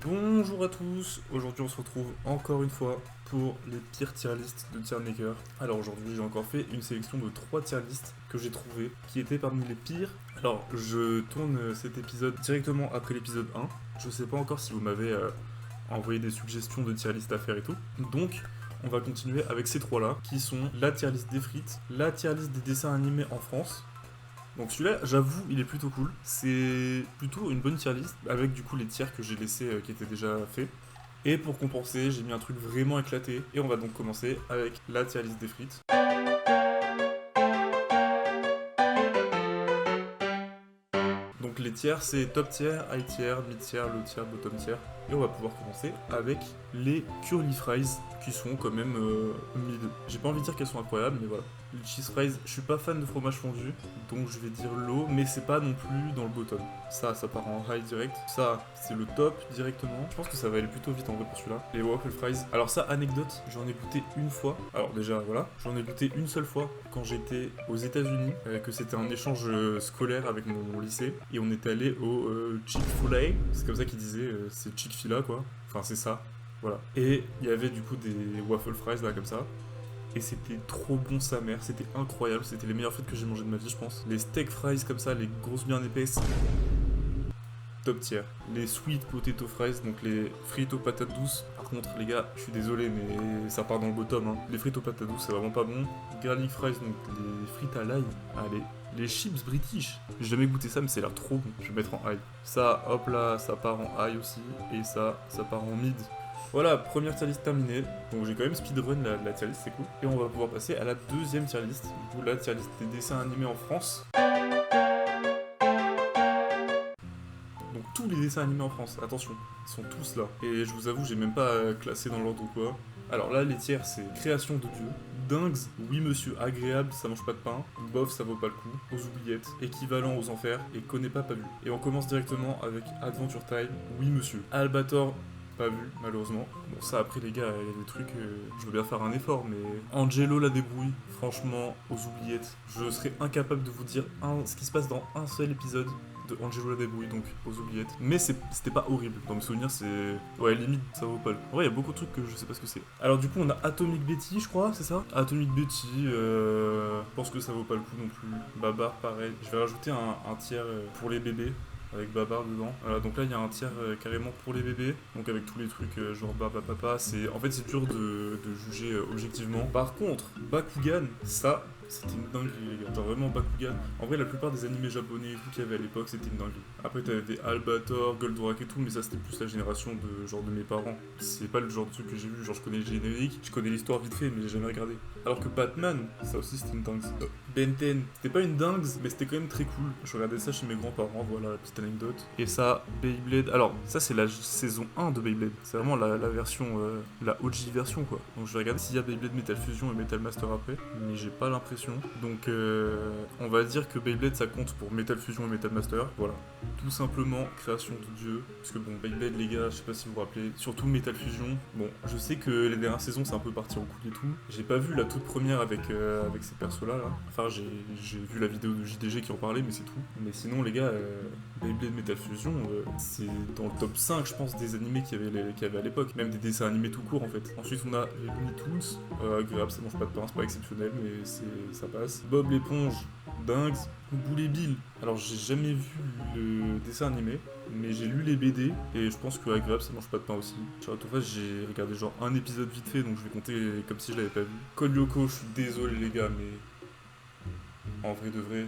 Bonjour à tous, aujourd'hui on se retrouve encore une fois pour les pires tier lists de tier maker. Alors aujourd'hui j'ai encore fait une sélection de 3 tier lists que j'ai trouvées qui étaient parmi les pires. Alors je tourne cet épisode directement après l'épisode 1. Je sais pas encore si vous m'avez envoyé des suggestions de tier list à faire et tout. Donc on va continuer avec ces 3 là qui sont la tier list des frites, la tier list des dessins animés en France. Donc celui-là, j'avoue, il est plutôt cool. C'est plutôt une bonne tier list, avec du coup les tiers que j'ai laissés qui étaient déjà faits. Et pour compenser, j'ai mis un truc vraiment éclaté. Et on va donc commencer avec la tier list des frites. Donc les tiers, c'est top tier, high tier, mid tier, low tier, bottom tier. Et on va pouvoir commencer avec les curly fries, qui sont quand même mid. J'ai pas envie de dire qu'elles sont incroyables, mais voilà. Les cheese fries, je suis pas fan de fromage fondu, donc je vais dire low, mais c'est pas non plus dans le bottom. Ça part en high direct. Ça, c'est le top directement. Je pense que ça va aller plutôt vite en vrai pour celui-là. Les waffle fries. Alors ça, anecdote, j'en ai goûté une fois. Alors déjà, voilà, j'en ai goûté une seule fois quand j'étais aux États-Unis, que c'était un échange scolaire avec mon lycée, et on est allé au Chick-fil-A. C'est comme ça qu'ils disaient, c'est Chick-fil-A quoi. Enfin, c'est ça. Voilà. Et il y avait du coup des waffle fries là comme ça. Et c'était trop bon sa mère, c'était incroyable, c'était les meilleures frites que j'ai mangées de ma vie je pense. Les steak fries comme ça, les grosses bien épaisses, top tier. Les sweet potato fries, donc les frites aux patates douces. Par contre les gars, je suis désolé mais ça part dans le bottom hein. Les frites aux patates douces c'est vraiment pas bon. Garlic fries, donc les frites à l'ail, allez. Les chips british, j'ai jamais goûté ça mais c'est l'air trop bon, je vais mettre en high. Ça hop là, ça part en high aussi, et ça part en mid. Voilà, première tier list terminée. Donc j'ai quand même speedrun la tier list, c'est cool. Et on va pouvoir passer à la deuxième tier list. Du coup, la tier list des dessins animés en France. Donc tous les dessins animés en France, attention, ils sont tous là. Et je vous avoue, j'ai même pas classé dans l'ordre ou quoi. Alors là, les tiers, c'est création de Dieu. Dingues, oui monsieur, agréable, ça mange pas de pain. Bof, ça vaut pas le coup. Aux oubliettes, équivalent aux enfers, et connais pas vu. Et on commence directement avec Adventure Time, oui monsieur. Albator, pas vu, malheureusement. Bon, ça, après, les gars, il y a des trucs. Je veux bien faire un effort, mais. Angelo la débrouille, franchement, aux oubliettes. Je serais incapable de vous dire ce qui se passe dans un seul épisode de Angelo la débrouille, donc aux oubliettes. Mais c'était pas horrible. Dans mes souvenirs, c'est. Ouais, limite, ça vaut pas le coup. En vrai, il y a beaucoup de trucs que je sais pas ce que c'est. Alors, du coup, on a Atomic Betty, je crois, c'est ça Atomic Betty, je pense que ça vaut pas le coup non plus. Babar, pareil. Je vais rajouter un tiers pour les bébés, avec Babar dedans. Voilà, donc là il y a un tiers carrément pour les bébés, donc avec tous les trucs genre Baba Papa, en fait c'est dur de juger objectivement. Par contre, Bakugan, ça c'était une dinguerie les gars, genre vraiment Bakugan. En vrai la plupart des animés japonais et tout qu'il y avait à l'époque c'était une dinguerie. Après t'avais des Albator, Goldorak et tout, mais ça c'était plus la génération de genre de mes parents. C'est pas le genre de truc que j'ai vu, genre je connais le générique, je connais l'histoire vite fait mais j'ai jamais regardé. Alors que Batman, ça aussi c'était une dingue. Ben 10, c'était pas une dingue mais c'était quand même très cool. Je regardais ça chez mes grands-parents, voilà la petite anecdote. Et ça, Beyblade. Alors, ça, c'est la saison 1 de Beyblade. C'est vraiment la version, la OG version, quoi. Donc, je vais regarder s'il y a Beyblade Metal Fusion et Metal Master après. Mais j'ai pas l'impression. Donc, on va dire que Beyblade, ça compte pour Metal Fusion et Metal Master. Voilà. Tout simplement, création de Dieu. Parce que, bon, Beyblade, les gars, je sais pas si vous vous rappelez. Surtout Metal Fusion. Bon, je sais que les dernières saisons, c'est un peu parti en couille et tout. J'ai pas vu la toute première avec ces persos-là, là. Enfin, j'ai vu la vidéo de JDG qui en parlait, mais c'est tout. Mais sinon, les gars, Beyblade Metal Fusion, c'est dans le top 5, je pense, des animés qu'il y avait à l'époque. Même des dessins animés tout court, en fait. Ensuite, on a les Looney Tunes. Agréable, ça mange pas de pain, c'est pas exceptionnel, mais ça passe. Bob l'éponge, dingue. Boulet Bill. Alors, j'ai jamais vu le dessin animé, mais j'ai lu les BD, et je pense que agréable, ça mange pas de pain aussi. Sur la j'ai regardé genre un épisode vite fait, donc je vais compter comme si je l'avais pas vu. Code Lyoko, je suis désolé, les gars, mais en vrai de vrai,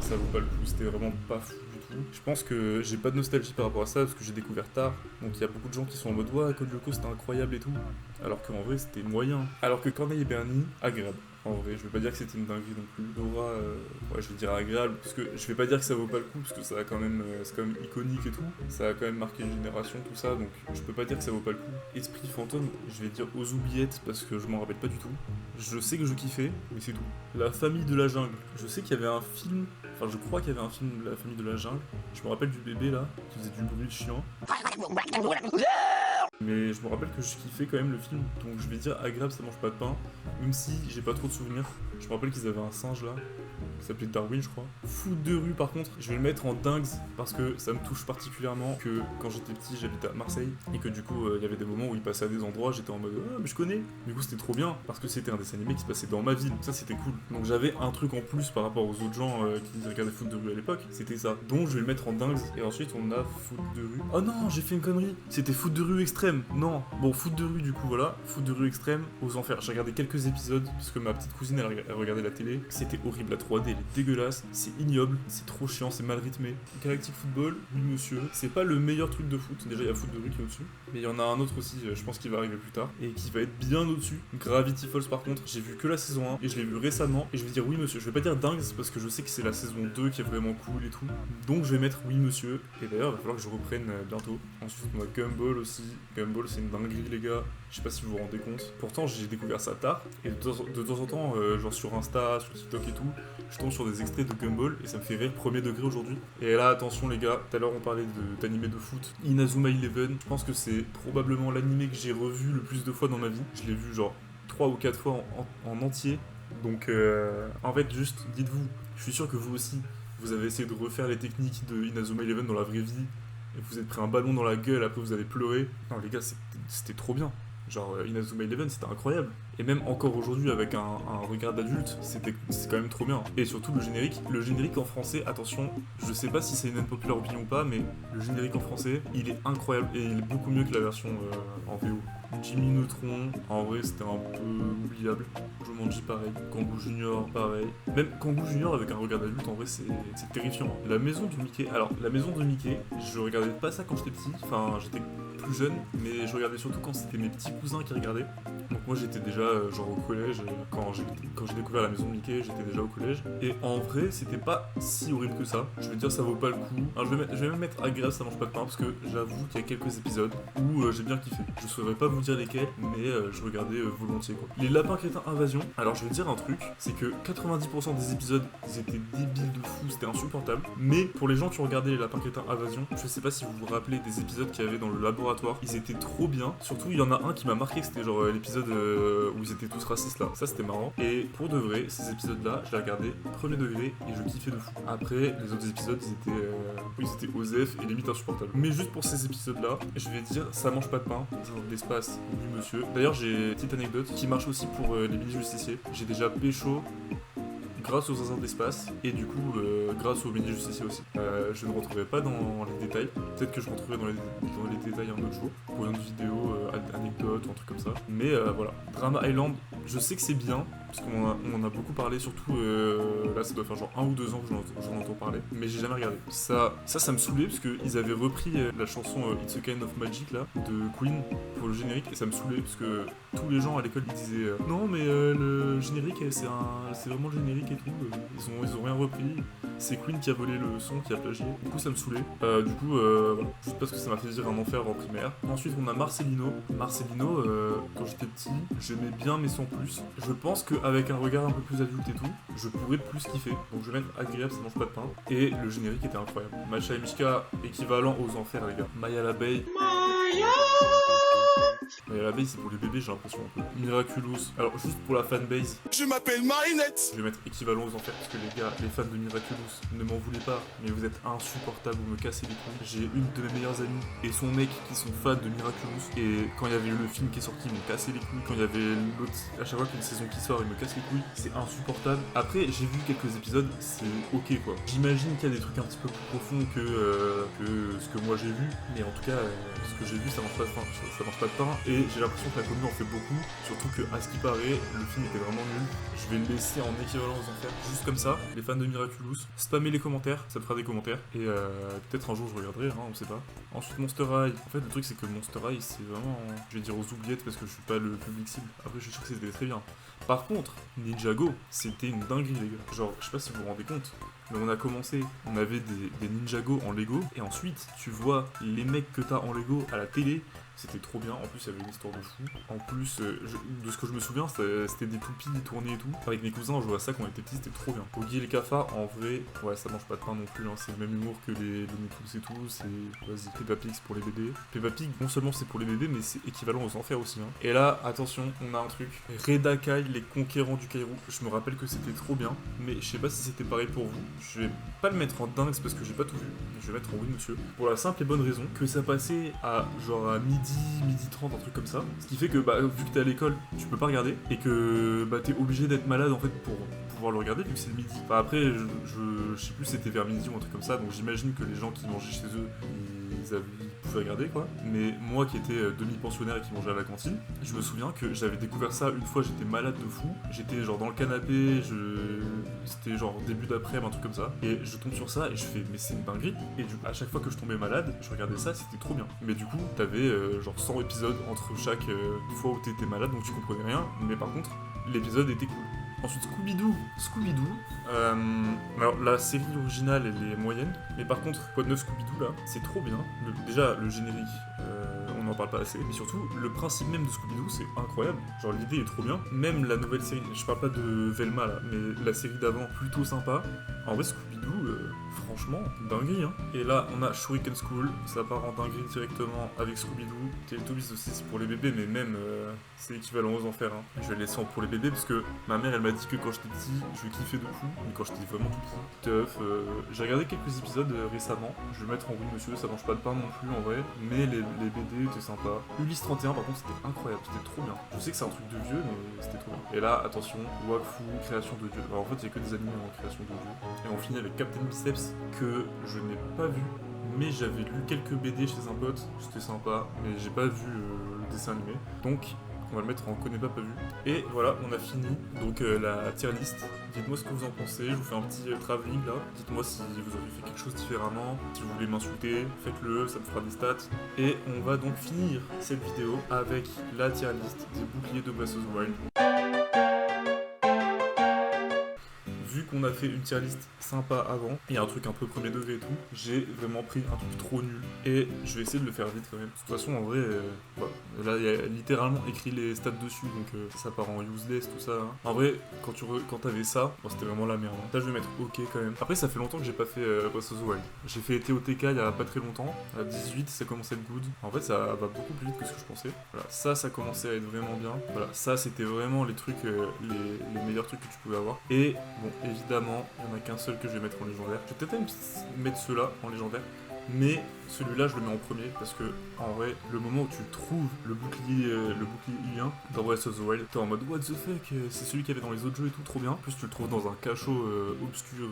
ça vaut pas le coup, c'était vraiment pas fou du tout. Je pense que j'ai pas de nostalgie par rapport à ça parce que j'ai découvert tard. Donc il y a beaucoup de gens qui sont en mode ouais, Code Lyoko c'était incroyable et tout. Alors qu'en vrai c'était moyen. Alors que Corneille et Bernie, agréable. En vrai, je vais pas dire que c'était une dinguerie non plus. Dora, ouais, je vais dire agréable, parce que je vais pas dire que ça vaut pas le coup, parce que ça a quand même, c'est quand même iconique et tout. Ça a quand même marqué une génération, tout ça, donc je peux pas dire que ça vaut pas le coup. Esprit fantôme, je vais dire aux oubliettes, parce que je m'en rappelle pas du tout. Je sais que je kiffais, mais c'est tout. La famille de la jungle. Je sais qu'il y avait un film, enfin je crois qu'il y avait un film, La famille de la jungle. Je me rappelle du bébé là, qui faisait du bruit de chien. Mais je me rappelle que je kiffais quand même le film, donc je vais dire agréable, ça mange pas de pain. Même si j'ai pas trop de souvenirs. Je me rappelle qu'ils avaient un singe là. qui s'appelait Darwin, je crois. Foot de rue, par contre, je vais le mettre en dingues parce que ça me touche particulièrement que quand j'étais petit, j'habitais à Marseille et que du coup, il y avait des moments où il passait à des endroits, j'étais en mode ah, mais je connais. Du coup, c'était trop bien parce que c'était un dessin animé qui se passait dans ma ville. Ça, c'était cool. Donc, j'avais un truc en plus par rapport aux autres gens qui regardaient foot de rue à l'époque. C'était ça. Donc, je vais le mettre en dingues. Et ensuite, on a foot de rue. Oh non, j'ai fait une connerie. C'était foot de rue extrême. Non. Bon, foot de rue, du coup, voilà. Foot de rue extrême aux enfers. J'ai regardé quelques épisodes parce que ma petite cousine, elle regardait la télé. C'était horrible. La 3D, elle est dégueulasse. C'est ignoble. C'est trop chiant. C'est mal rythmé. Galactic Football, oui, monsieur. C'est pas le meilleur truc de foot. Déjà, il y a foot de rue qui est au-dessus. Mais il y en a un autre aussi, je pense qu'il va arriver plus tard. Et qui va être bien au-dessus. Gravity Falls, par contre, j'ai vu que la saison 1 et je l'ai vu récemment. Et je vais dire oui, monsieur. Je vais pas dire dingue parce que je sais que c'est la saison 2 qui est vraiment cool et tout. Donc, je vais mettre oui, monsieur. Et d'ailleurs, il va falloir que je reprenne bientôt. Ensuite, on a Gumball aussi. Gumball, c'est une dinguerie, les gars. Je sais pas si vous vous rendez compte. Pourtant, j'ai découvert ça tard. Et de temps en temps, genre sur Insta, sur TikTok et tout, je tombe sur des extraits de Gumball et ça me fait rire premier degré aujourd'hui. Et là, attention, les gars. Tout à l'heure, on parlait d'animé de foot. Inazuma Eleven. Je pense que c'est probablement l'animé que j'ai revu le plus de fois dans ma vie. Je l'ai vu genre 3 ou 4 fois en entier. Donc, en fait, juste, dites-vous, je suis sûr que vous aussi, vous avez essayé de refaire les techniques de Inazuma Eleven dans la vraie vie, et vous êtes pris un ballon dans la gueule, après vous allez pleurer. Non, les gars, c'était trop bien. Genre, Inazuma Eleven, c'était incroyable. Et même encore aujourd'hui, avec un regard d'adulte, c'est quand même trop bien. Et surtout, le générique en français, attention, je sais pas si c'est une populaire opinion ou pas, mais le générique en français, il est incroyable, et il est beaucoup mieux que la version en VO. Jimmy Neutron, en vrai c'était un peu oubliable. Jumanji pareil, Kangoo Junior pareil. Même Kangoo Junior avec un regard d'adulte en vrai c'est terrifiant. La maison de Mickey, alors la maison de Mickey, je regardais pas ça quand j'étais petit, enfin j'étais plus jeune, mais je regardais surtout quand c'était mes petits cousins qui regardaient. Donc moi j'étais déjà genre au collège, quand j'ai découvert la maison de Mickey, j'étais déjà au collège. Et en vrai c'était pas si horrible que ça. Je veux dire ça vaut pas le coup. Alors je vais même mettre agréable, ça mange pas de pain parce que j'avoue qu'il y a quelques épisodes où j'ai bien kiffé. Je saurais pas vous dire lesquels, mais je regardais volontiers quoi. Les lapins crétins invasion, alors je vais dire un truc, c'est que 90% des épisodes ils étaient débiles de fou, c'était insupportable. Mais pour les gens qui ont regardé les lapins crétins invasion, je sais pas si vous vous rappelez des épisodes qu'il y avait dans le laboratoire, ils étaient trop bien. Surtout il y en a un qui m'a marqué, c'était genre l'épisode où ils étaient tous racistes là, ça c'était marrant. Et pour de vrai, ces épisodes là, je les regardais premier degré et je kiffais de fou. Après les autres épisodes ils étaient osef et limite insupportables. Mais juste pour ces épisodes là, je vais dire ça mange pas de pain, d'espace, oui monsieur. D'ailleurs j'ai une petite anecdote qui marche aussi pour les mini-justiciers. J'ai déjà pécho grâce aux zinzins d'espace et du coup grâce aux mini-justiciers aussi. Je ne rentrerai pas dans les détails, peut-être que je rentrerai dans les détails un autre jour pour une autre vidéo, anecdote ou un truc comme ça. Mais voilà, Drama Island, je sais que c'est bien parce qu'on en a beaucoup parlé, surtout là ça doit faire genre 1 ou 2 ans que j'en entends parler, mais j'ai jamais regardé. Ça me saoulait parce qu'ils avaient repris la chanson It's a Kind of Magic là de Queen pour le générique et ça me saoulait parce que tous les gens à l'école ils disaient non mais le générique c'est vraiment le générique et tout, ils ont rien repris, c'est Queen qui a volé le son, qui a plagié, du coup ça me saoulait. Voilà, juste parce que ça m'a fait dire un enfer en primaire. Ensuite on a Marcelino, quand j'étais petit j'aimais bien mais sans plus. Je pense qu'avec un regard un peu plus adulte et tout, je pourrais plus kiffer, donc je vais mettre agréable, ça mange pas de pain. Et le générique était incroyable. Macha et Mishka, équivalent aux enfers les gars. Maya l'abeille. Mais l'abeille c'est pour les bébés j'ai l'impression un peu. Miraculous, alors juste pour la fanbase, Je m'appelle Marinette. je vais mettre équivalent aux enfers parce que les gars, les fans de Miraculous, ne m'en voulez pas, mais vous êtes insupportables, vous me cassez les couilles. J'ai une de mes meilleures amies et son mec qui sont fans de Miraculous et quand il y avait le film qui est sorti, ils m'ont cassé les couilles. Quand il y avait l'autre, à chaque fois qu'il y a une saison qui sort, ils me cassent les couilles. C'est insupportable. Après, j'ai vu quelques épisodes, c'est ok quoi. J'imagine qu'il y a des trucs un petit peu plus profonds que ce que moi j'ai vu, mais en tout cas, ce que j'ai vu, ça mange pas de pain. Et j'ai l'impression que la commune en fait beaucoup, surtout que à ce qui paraît, le film était vraiment nul. Je vais le laisser en équivalent aux enfers, juste comme ça. Les fans de Miraculous, spammez les commentaires, ça me fera des commentaires. Et peut-être un jour je regarderai, hein, on sait pas. Ensuite Monster High. En fait le truc c'est que Monster High c'est vraiment, je vais dire aux oubliettes parce que je suis pas le public cible. Après je suis sûr que c'était très bien. Par contre, Ninjago, c'était une dinguerie les gars. Genre, je sais pas si vous vous rendez compte, mais on a commencé, on avait des Ninjago en Lego, et ensuite, tu vois les mecs que t'as en Lego à la télé, c'était trop bien. En plus, il y avait une histoire de fou. En plus, de ce que je me souviens, c'était des toupies tournées et tout. Avec mes cousins, on jouait à ça quand on était petits, c'était trop bien. Oggy et les cafards, en vrai, ouais, ça mange pas de pain non plus, hein. C'est le même humour que les Nippous et tout. C'est, vas-y, Peppa Pig, c'est pour les bébés. Peppa Pig, non seulement c'est pour les bébés, mais c'est équivalent aux enfers aussi, hein. Et là, attention, on a un truc. Reda Kai, les conquérants du Cairo. Je me rappelle que c'était trop bien, mais je sais pas si c'était pareil pour vous. Je vais pas le mettre en dingue parce que j'ai pas tout vu. Je vais mettre en oui, monsieur. Pour la simple et bonne raison que ça passait à genre à midi 30, un truc comme ça. Ce qui fait que, bah, vu que t'es à l'école, tu peux pas regarder. Et que, bah, t'es obligé d'être malade en fait pour pouvoir le regarder vu que c'est le midi. Enfin, après, je sais plus si c'était vers midi ou un truc comme ça. Donc j'imagine que les gens qui mangeaient chez eux, ils pouvaient regarder quoi. Mais moi qui étais demi-pensionnaire et qui mangeais à la cantine, je me souviens que j'avais découvert ça une fois, j'étais malade de fou. J'étais genre dans le canapé, c'était genre début d'après-midi, un truc comme ça. Et je tombe sur ça et je fais, mais c'est une dinguerie. Et du coup, à chaque fois que je tombais malade, je regardais ça, c'était trop bien. Mais du coup, t'avais genre 100 épisodes entre chaque fois où t'étais malade, donc tu comprenais rien. Mais par contre, l'épisode était cool. Ensuite, Scooby-Doo. Alors, la série originale, elle est moyenne. Mais par contre, Quoi de neuf Scooby-Doo, là, c'est trop bien. Déjà, le générique, on n'en parle pas assez. Mais surtout, le principe même de Scooby-Doo, c'est incroyable. Genre, l'idée est trop bien. Même la nouvelle série, je parle pas de Velma, là, mais la série d'avant, plutôt sympa. En vrai, Scooby-Doo, franchement, dinguerie, hein. Et là, on a Shuriken School. Ça part en dinguerie directement avec Scooby-Doo. Teletubbies aussi, c'est pour les bébés, mais même, c'est équivalent aux enfers, hein. Je vais le laisser en pour les bébés parce que ma mère, elle m'a dit que quand j'étais petit, je kiffais de fou. Mais quand j'étais vraiment tout petit, teuf. J'ai regardé quelques épisodes récemment. Je vais le mettre en oui, monsieur, ça mange pas de pain non plus en vrai. Mais les BD étaient sympas. Ulysse 31, par contre, c'était incroyable, c'était trop bien. Je sais que c'est un truc de vieux, mais c'était trop bien. Et là, attention, Wakfu, création de dieu. Alors en fait, il y a que des animés en création de dieu. Et on finit avec Captain Biceps, que je n'ai pas vu. Mais j'avais lu quelques BD chez un pote, c'était sympa, mais j'ai pas vu le dessin animé. Donc, on va le mettre en connaît pas vu. Et voilà, on a fini donc la tier list. Dites-moi ce que vous en pensez, je vous fais un petit travelling là. Dites-moi si vous auriez fait quelque chose différemment. Si vous voulez m'insulter, faites-le, ça me fera des stats. Et on va donc finir cette vidéo avec la tier list des boucliers de Breath of the Wild. Vu qu'on a fait une tier list sympa avant, et un truc un peu premier degré et tout, j'ai vraiment pris un truc trop nul. Et je vais essayer de le faire vite quand même. De toute façon, en vrai, là, il y a littéralement écrit les stats dessus, donc ça part en useless, tout ça. Hein. En vrai, quand t'avais ça, bon, c'était vraiment la merde. Hein. Là, je vais mettre OK quand même. Après, ça fait longtemps que j'ai pas fait Breath of the Wild. J'ai fait TOTK il y a pas très longtemps. À 18, ça commençait à être good. En fait, ça va beaucoup plus vite que ce que je pensais. Voilà, ça commençait à être vraiment bien. Voilà, ça, c'était vraiment les trucs, les meilleurs trucs que tu pouvais avoir. Et bon, évidemment, il n'y en a qu'un seul que je vais mettre en légendaire. Je vais peut-être mettre ceux-là en légendaire, mais celui-là je le mets en premier parce que en vrai, le moment où tu trouves le bouclier ilien dans Breath of the Wild, t'es en mode what the fuck, c'est celui qu'il y avait dans les autres jeux et tout, trop bien. En plus, tu le trouves dans un cachot obscur,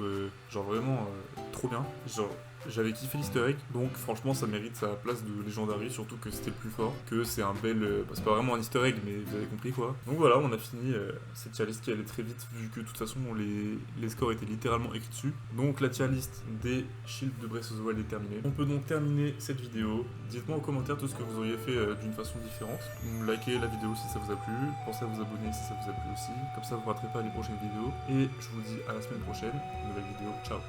genre vraiment trop bien. Genre, j'avais kiffé l'easter egg, donc franchement ça mérite sa place de légendary, surtout que c'était le plus fort, que c'est un bel... c'est pas vraiment un easter egg, mais vous avez compris quoi. Donc voilà, on a fini cette tier list qui allait très vite, vu que de toute façon les scores étaient littéralement écrits dessus. Donc la tier list des shields de Breath of the Wild est terminée. On peut donc terminer cette vidéo. Dites-moi en commentaire tout ce que vous auriez fait d'une façon différente. Likez la vidéo si ça vous a plu, pensez à vous abonner si ça vous a plu aussi, comme ça vous ne raterez pas les prochaines vidéos. Et je vous dis à la semaine prochaine, nouvelle vidéo, ciao.